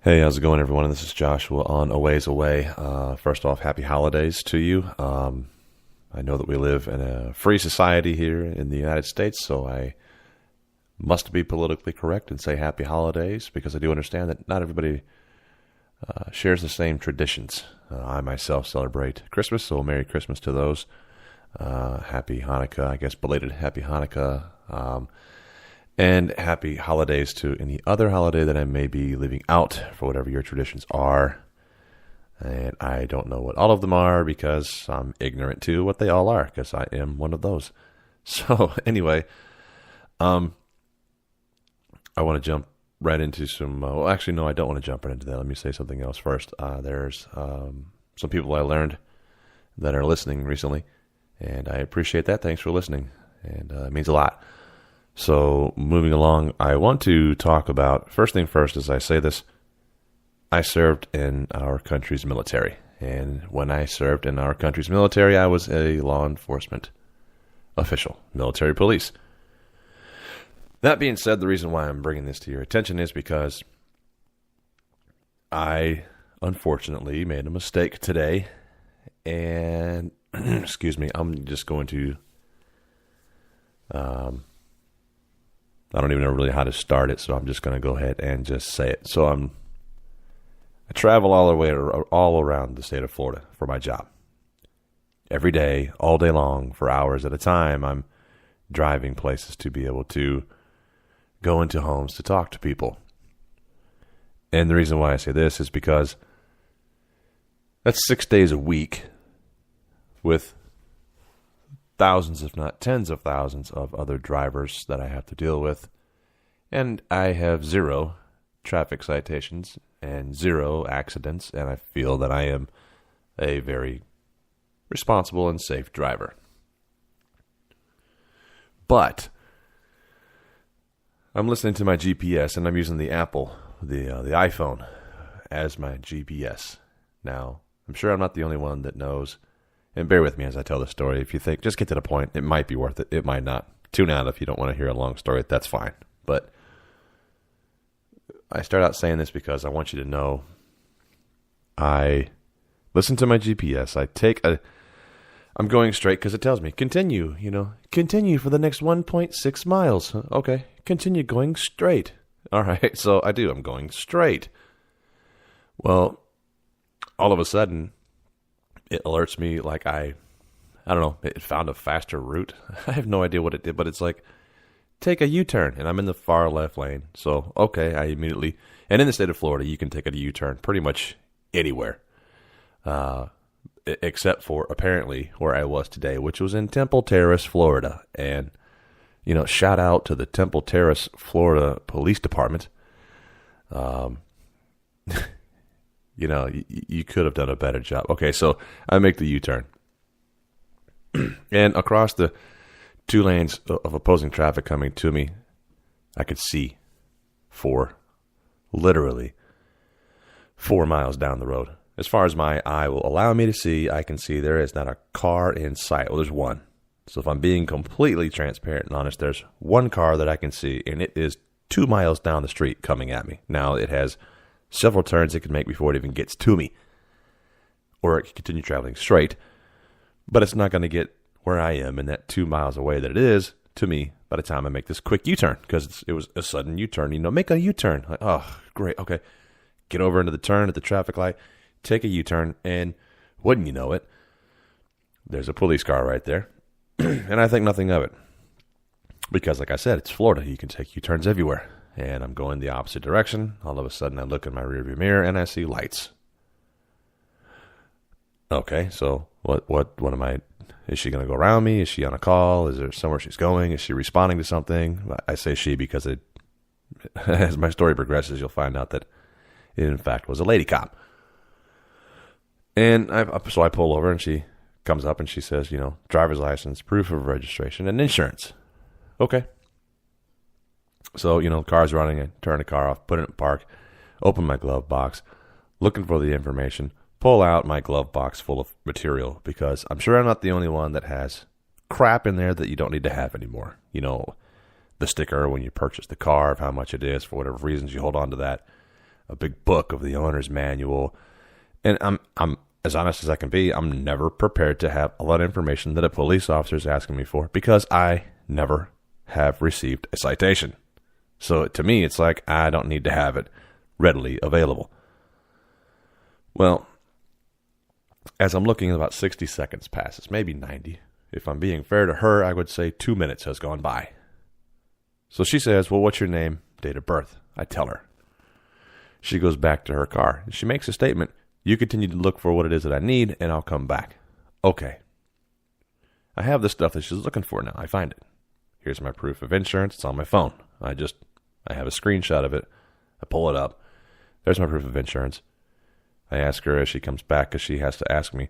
Hey, how's it going, everyone? This is Joshua on A Ways Away. First off, happy holidays to you. I know that we live in a free society here in the United States, so I must be politically correct and say happy holidays because I do understand that not everybody shares the same traditions. I myself celebrate Christmas, so Merry Christmas to those. Happy Hanukkah, I guess belated Happy Hanukkah. And happy holidays to any other holiday that I may be leaving out for whatever your traditions are. And I don't know what all of them are because I'm ignorant to what they all are because I am one of those. So anyway, I want to jump right into some, well, actually, no, I don't want to jump right into that. Let me say something else first. There's some people I learned that are listening recently, and I appreciate that. Thanks for listening, and it means a lot. So moving along, I want to talk about, first thing first, as I say this, I served in our country's military. And when I served in our country's military, I was a law enforcement official, military police. That being said, the reason why I'm bringing this to your attention is because I, unfortunately, made a mistake today. And, excuse me, I'm just going to... I don't even know really how to start it, so I'm just going to go ahead and just say it. So I travel all around the state of Florida for my job. Every day, all day long, for hours at a time, I'm driving places to be able to go into homes to talk to people. And the reason why I say this is because that's 6 days a week with thousands, if not tens of thousands of other drivers that I have to deal with. And I have 0 traffic citations and 0 accidents, and I feel that I am a very responsible and safe driver. But I'm listening to my GPS, and I'm using the Apple, the iPhone, as my GPS. Now, I'm sure I'm not the only one that knows. And bear with me as I tell the story. If you think, just get to the point, it might be worth it. It might not. Tune out if you don't want to hear a long story. That's fine. But I start out saying this because I want you to know I listen to my GPS. I'm going straight because it tells me, continue for the next 1.6 miles. Okay, continue going straight. All right, so I do. I'm going straight. Well, all of a sudden, it alerts me like I don't know, it found a faster route. I have no idea what it did, but it's like, take a U-turn, and I'm in the far left lane. So, okay, I immediately, and in the state of Florida, you can take a U-turn pretty much anywhere, except for apparently where I was today, which was in Temple Terrace, Florida. And, shout out to the Temple Terrace, Florida Police Department. You could have done a better job. Okay, so I make the U-turn. And across the 2 lanes of opposing traffic coming to me, I could see literally 4 miles down the road. As far as my eye will allow me to see, I can see there is not a car in sight. Well, there's one. So if I'm being completely transparent and honest, there's one car that I can see, and it is 2 miles down the street coming at me. Now, it has several turns it can make before it even gets to me. Or it can continue traveling straight. But it's not going to get where I am in that 2 miles away that it is to me by the time I make this quick U-turn. Because it was a sudden U-turn. Make a U-turn. Like, oh, great. Okay. Get over into the turn at the traffic light. Take a U-turn. And wouldn't you know it, there's a police car right there. And I think nothing of it. Because like I said, it's Florida. You can take U-turns everywhere. And I'm going the opposite direction. All of a sudden, I look in my rearview mirror and I see lights. Okay, so what am I? Is she going to go around me? Is she on a call? Is there somewhere she's going? Is she responding to something? I say she because as my story progresses, you'll find out that it in fact was a lady cop. And so I pull over and she comes up and she says, driver's license, proof of registration, and insurance. Okay. So, car's running, I turn the car off, put it in park, open my glove box, looking for the information, pull out my glove box full of material because I'm sure I'm not the only one that has crap in there that you don't need to have anymore. The sticker when you purchase the car of how much it is, for whatever reasons you hold on to that. a big book of the owner's manual. And I'm as honest as I can be. I'm never prepared to have a lot of information that a police officer is asking me for because I never have received a citation. So to me, it's like I don't need to have it readily available. Well, as I'm looking, about 60 seconds passes, maybe 90. If I'm being fair to her, I would say 2 minutes has gone by. So she says, well, what's your name, date of birth? I tell her. She goes back to her car. She makes a statement. You continue to look for what it is that I need, and I'll come back. Okay. I have the stuff that she's looking for now. I find it. Here's my proof of insurance. It's on my phone. I have a screenshot of it. I pull it up. There's my proof of insurance. I ask her as she comes back, because she has to ask me.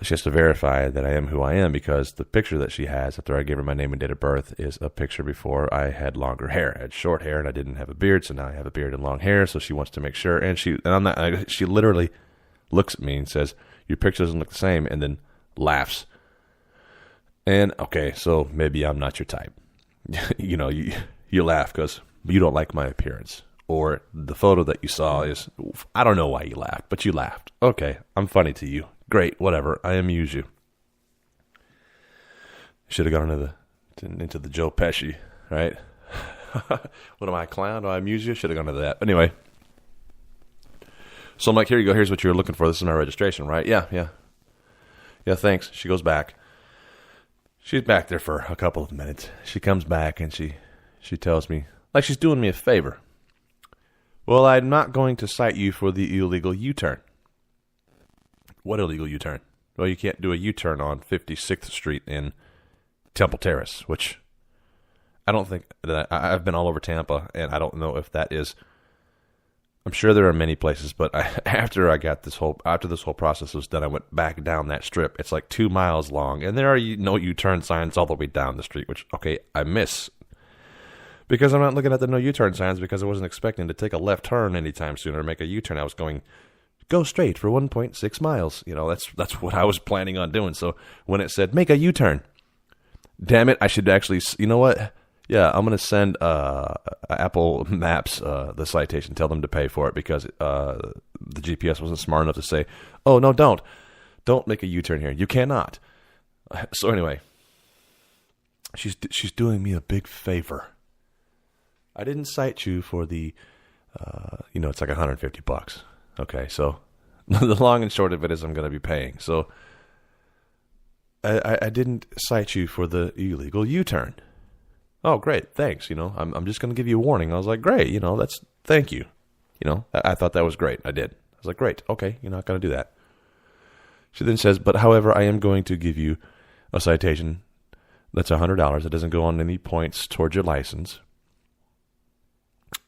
She has to verify that I am who I am, because the picture that she has after I give her my name and date of birth is a picture before I had longer hair. I had short hair and I didn't have a beard, so now I have a beard and long hair. So she wants to make sure, and she literally looks at me and says, "Your picture doesn't look the same," and then laughs. And okay, so maybe I'm not your type. You laugh because you don't like my appearance. Or the photo that you saw is, I don't know why you laughed, but you laughed. Okay, I'm funny to you. Great, whatever. I amuse you. Should have gone into the Joe Pesci, right? What am I, a clown? Do I amuse you? Should have gone to that. Anyway. So I'm like, here you go. Here's what you're looking for. This is my registration, right? Yeah. Yeah, thanks. She goes back. She's back there for a couple of minutes. She comes back and she tells me, like she's doing me a favor. Well, I'm not going to cite you for the illegal U-turn. What illegal U-turn? Well, you can't do a U-turn on 56th Street in Temple Terrace, which I don't think that I've been all over Tampa, and I don't know if that is. I'm sure there are many places, but after this whole process was done, I went back down that strip. It's like 2 miles long, and there are no U-turn signs all the way down the street, which, okay, I miss. Because I'm not looking at the no U-turn signs because I wasn't expecting to take a left turn anytime soon or make a U-turn. I was going, go straight for 1.6 miles. That's what I was planning on doing. So when it said, make a U-turn, damn it, I should actually, you know what? Yeah, I'm going to send Apple Maps the citation, tell them to pay for it because the GPS wasn't smart enough to say, oh, no, don't make a U-turn here. You cannot. So anyway, she's doing me a big favor. I didn't cite you for the, it's like $150. Okay, so the long and short of it is I'm going to be paying. So I didn't cite you for the illegal U-turn. Oh, great, thanks. I'm just going to give you a warning. I was like, great, thank you. I thought that was great. I did. I was like, great, okay, you're not going to do that. She then says, but however, I am going to give you a citation that's $100. It doesn't go on any points towards your license.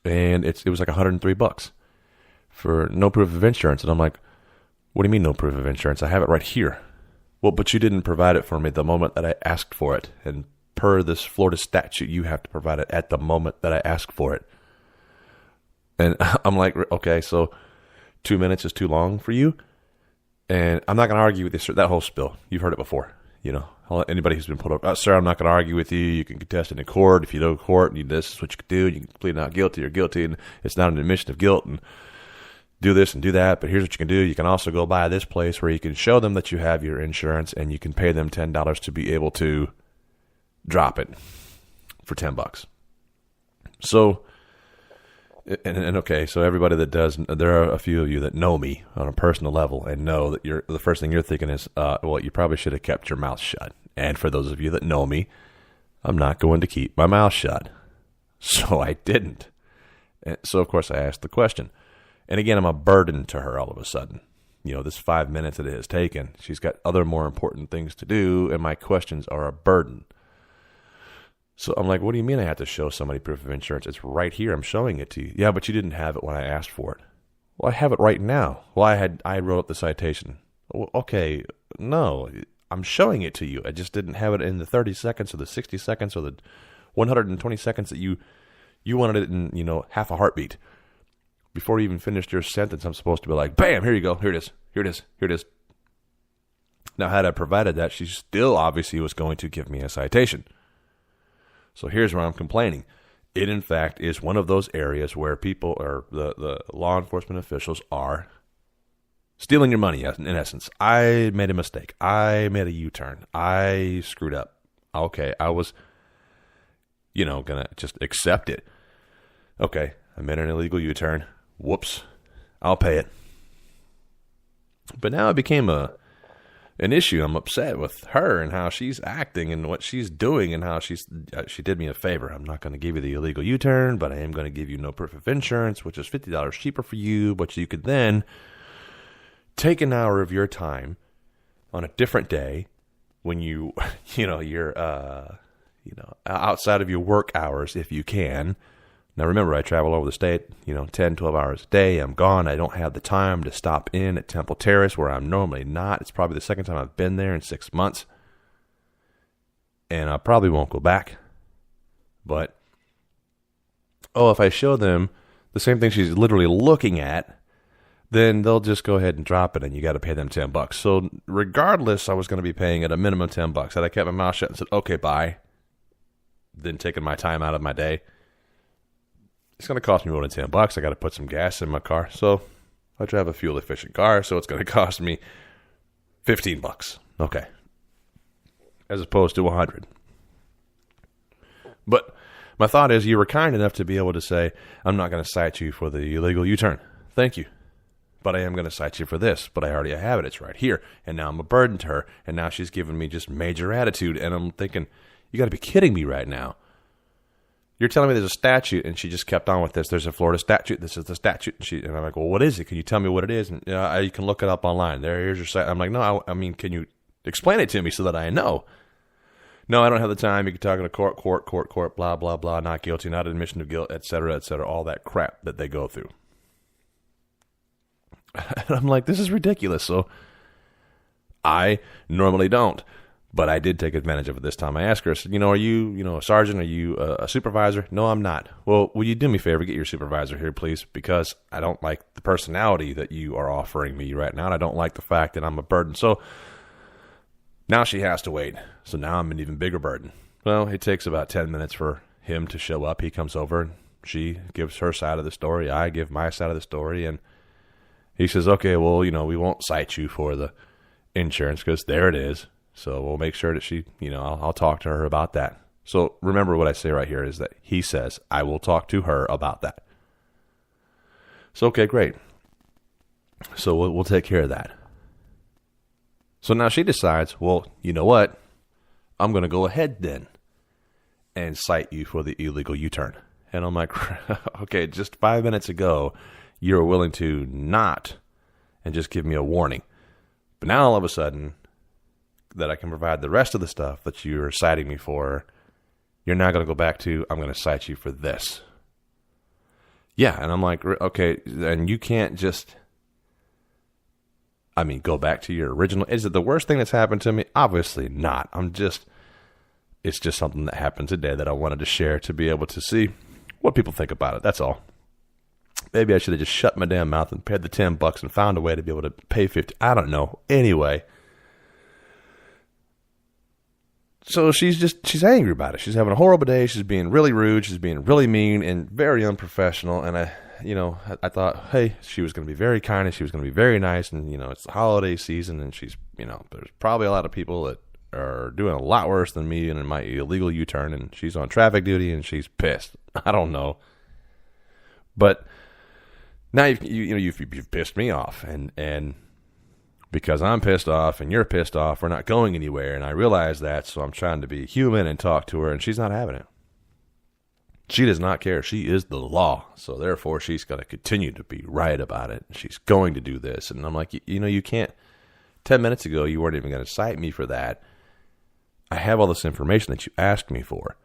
And it was like $103 for no proof of insurance. And I'm like, what do you mean no proof of insurance? I have it right here. Well, but you didn't provide it for me the moment that I asked for it. And per this Florida statute, you have to provide it at the moment that I asked for it. And I'm like, okay, so 2 minutes is too long for you? And I'm not going to argue with this, that whole spiel. You've heard it before, Anybody who's been pulled up, sir, I'm not going to argue with you. You can contest it in court. If you go to court, this is what you can do. You can plead not guilty or guilty, and it's not an admission of guilt, and do this and do that. But here's what you can do. You can also go by this place where you can show them that you have your insurance, and you can pay them $10 to be able to drop it for $10. So, and okay, so everybody that does, there are a few of you that know me on a personal level and know that the first thing you're thinking is, well, you probably should have kept your mouth shut. And for those of you that know me, I'm not going to keep my mouth shut. So I didn't. And so, of course, I asked the question. And again, I'm a burden to her all of a sudden. This 5 minutes that it has taken, she's got other more important things to do, and my questions are a burden. So I'm like, what do you mean I have to show somebody proof of insurance? It's right here. I'm showing it to you. Yeah, but you didn't have it when I asked for it. Well, I have it right now. Well, I wrote up the citation. Well, okay, no, I'm showing it to you. I just didn't have it in the 30 seconds or the 60 seconds or the 120 seconds that you wanted it in, half a heartbeat. Before you even finished your sentence, I'm supposed to be like, bam, here you go. Here it is. Here it is. Here it is. Now, had I provided that, she still obviously was going to give me a citation. So here's where I'm complaining. it in fact is one of those areas where people or the law enforcement officials are stealing your money, in essence. I made a mistake. I made a U-turn. I screwed up. Okay, I was, going to just accept it. Okay, I made an illegal U-turn. Whoops. I'll pay it. But now it became an issue. I'm upset with her and how she's acting and what she's doing and how she did me a favor. I'm not going to give you the illegal U-turn, but I am going to give you no proof of insurance, which is $50 cheaper for you, but you could then take an hour of your time on a different day when you're outside of your work hours if you can. Now remember, I travel over the state, 10, 12 hours a day. I'm gone. I don't have the time to stop in at Temple Terrace where I'm normally not. It's probably the second time I've been there in 6 months. And I probably won't go back. But, if I show them the same thing she's literally looking at, then they'll just go ahead and drop it, and you got to pay them $10. So regardless, I was going to be paying at a minimum $10. Had I kept my mouth shut and said, okay, bye, then taking my time out of my day, it's going to cost me more than $10. I got to put some gas in my car. So I drive a fuel-efficient car, so it's going to cost me $15. Okay. As opposed to $100. But my thought is you were kind enough to be able to say, I'm not going to cite you for the illegal U-turn. Thank you. But I am going to cite you for this. But I already have it. It's right here. And now I'm a burden to her. And now she's giving me just major attitude. And I'm thinking, you got to be kidding me right now. You're telling me there's a statute, and she just kept on with this. There's a Florida statute. This is the statute. And I'm like, well, what is it? Can you tell me what it is? And you can look it up online. Here's your site. I'm like, no, I mean, can you explain it to me so that I know? No, I don't have the time. You can talk in a court, blah, blah, blah, not guilty, not admission of guilt, et cetera, all that crap that they go through. And I'm like, this is ridiculous. So I normally don't. But I did take advantage of it this time. I asked her, I said, are you, a sergeant? Are you a supervisor? No, I'm not. Well, will you do me a favor? Get your supervisor here, please, because I don't like the personality that you are offering me right now, and I don't like the fact that I'm a burden. So now she has to wait. So now I'm an even bigger burden. Well, it takes about 10 minutes for him to show up. He comes over, and she gives her side of the story. I give my side of the story, and he says, okay, well, we won't cite you for the insurance because there it is. So we'll make sure that she, I'll talk to her about that. So remember what I say right here is that he says, I will talk to her about that. So, okay, great. So we'll take care of that. So now she decides, well, you know what? I'm going to go ahead then and cite you for the illegal U-turn. And I'm like, okay, just 5 minutes ago, you were willing to not and just give me a warning. But now all of a sudden, that I can provide the rest of the stuff that you're citing me for, you're now going to go back to, I'm going to cite you for this. Yeah, and I'm like, okay, and you can't just, go back to your original. Is it the worst thing that's happened to me? Obviously not. It's just something that happened today that I wanted to share to be able to see what people think about it. That's all. Maybe I should have just shut my damn mouth and paid the $10 and found a way to be able to pay $50. I don't know. Anyway. So she's angry about it. She's having a horrible day. She's being really rude. She's being really mean and very unprofessional. And I thought, hey, she was going to be very kind and she was going to be very nice. And, it's the holiday season and she's, there's probably a lot of people that are doing a lot worse than me and in my illegal U-turn. And she's on traffic duty and she's pissed. I don't know. But now you've pissed me off and because I'm pissed off and you're pissed off, we're not going anywhere. And I realize that, so I'm trying to be human and talk to her, and she's not having it. She does not care. She is the law. So therefore, she's going to continue to be right about it. She's going to do this. And I'm like, you can't. 10 minutes ago, you weren't even going to cite me for that. I have all this information that you asked me for.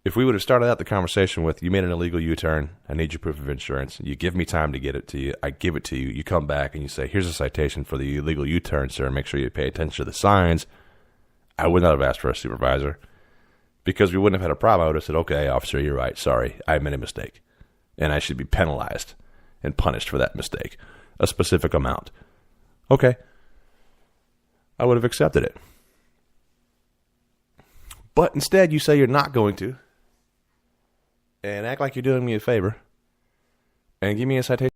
If we would have started out the conversation with, you made an illegal U-turn, I need your proof of insurance, you give me time to get it to you, I give it to you, you come back and you say, here's a citation for the illegal U-turn, sir, make sure you pay attention to the signs, I would not have asked for a supervisor because we wouldn't have had a problem. I would have said, okay, officer, you're right, sorry, I made a mistake, and I should be penalized and punished for that mistake, a specific amount. Okay. I would have accepted it. But instead, you say you're not going to. and act like you're doing me a favor and give me a citation.